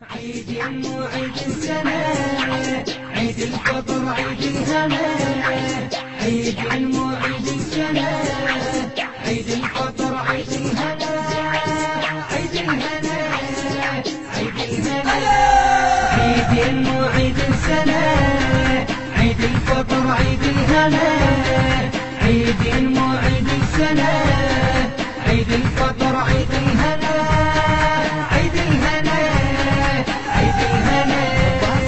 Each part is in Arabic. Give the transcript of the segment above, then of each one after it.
عيد مو عيد السنة، عيد الفطر عيد الهنا، عيد مو عيد السنة، عيد الفطر عيد الهنا، عيد الهنا، عيد الهنا، عيد مو عيد السنة، عيد الفطر عيد الهنا، عيد مو عيد السنة، عيد الفطر عيد الهنا، عيد الهنا، عيد الهنا.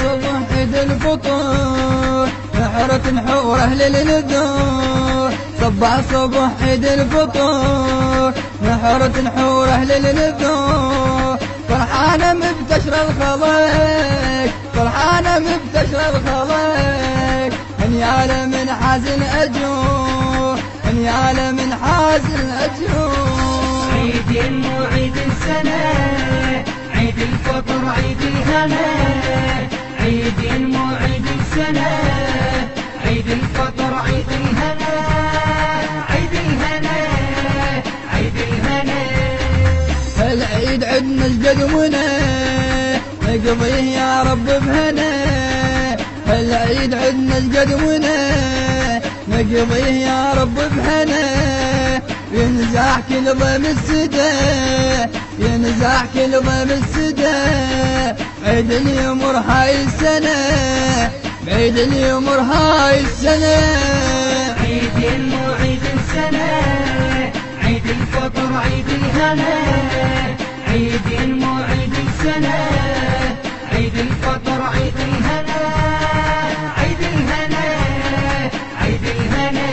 صبح عيد الفطر نحرة نحور أهل النذور، صبح عيد الفطر نحرة نحور أهل النذور، فرحانة مبتشر الخلق، فرحانة مبتشر الخلق، هنيالة من حزن أجور، هنيالة من حزن أجور. عيد مو عيد السنة، عيد الفطر عيد الهنا، عيد مو عيد السنة، عيد الفطر عيد الهنا، عيد الهنا، عيد الهنا. هالعيد عدنا اشقدمنا نقضيه يا رب بهنا، هالعيد عدنا اشقدمنا نقضيه يا رب بهنا، ينزاح كل ضيم السدا، ينزاح كل ضيم السدا، عيد اليمر هاي السنة، عيد اليمر هاي السنة. عيد مو عيد السنة، عيد الفطر عيد الهنا، عيد مو عيد السنة، عيد الفطر عيد الهنا، عيد الهنا، عيد الهنا.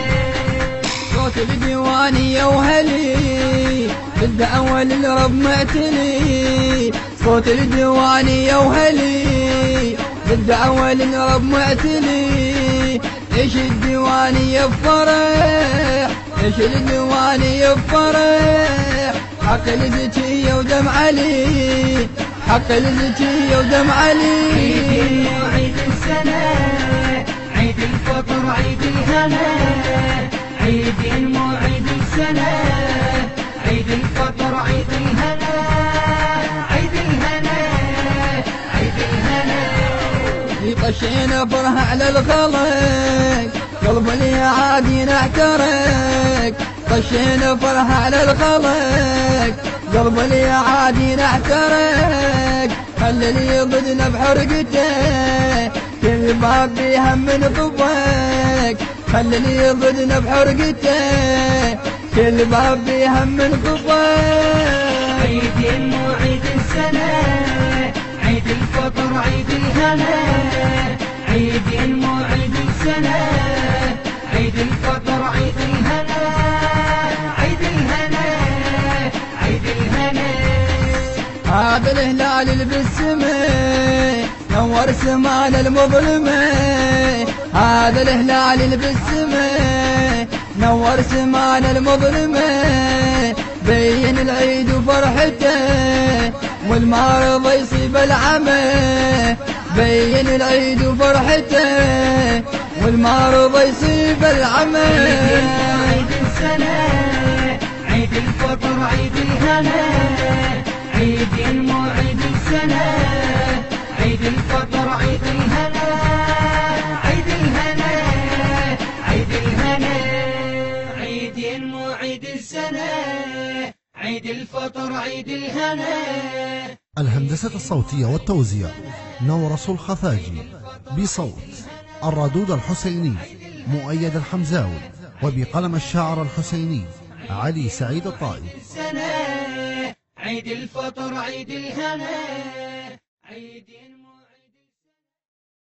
صوت الديوانية وهلي بالدعوة للرب معتلي، صوت الديوانية وهلي بالدعوة للرب معتلي، ايش الديوانية بفرح، ايش الديوانية بفرح، حق الزكية ودم علي، حق الزكية ودم علي. عيد مو عيد السنة، عيد الفطر عيد الهنا، عيد مو عيد السنة، عيد الفطر عيد الهنا، عيد الهنا، عيد الهنا. طشينا فرح على الخلق، قلب لي عادي نحترق، طشينا فرح على الخلق، قلب لي عادي نحترق، خلي ضدنا بحرقته كل باب بيهم من طبق، خلي ضدنا بحرقته كل باب بيهم من طبق. عيد مو عيد السنة، عيد الفطر عيد الهنا، عيد مو عيد السنة، عيد الفطر عيد الهنا، عيد الهنا، عيد الهنا. هذا الهلال اللي بالسماء نور سمانا المظلمة، هذا الهلال اللي بالسماء نور سمانا المظلمة، بين العيد وفرحته والمرض يصيب العمى، بين العيد وفرحته والمرض يصيب العمى. عيد السنة، عيد الفطر عيد الهنا، عيد مو عيد السنة، عيد الفطر عيد الهنا، عيد الهنا، عيد الهنا. عيد مو عيد السنة، عيد الفطر عيد الهنا. الهندسة الصوتية والتوزيع نورس الخفاجي، بصوت الردود الحسيني مؤيد الحمزاوي، وبقلم الشاعر الحسيني علي سعيد الطائي. عيد الفطر عيد الهنا، عيد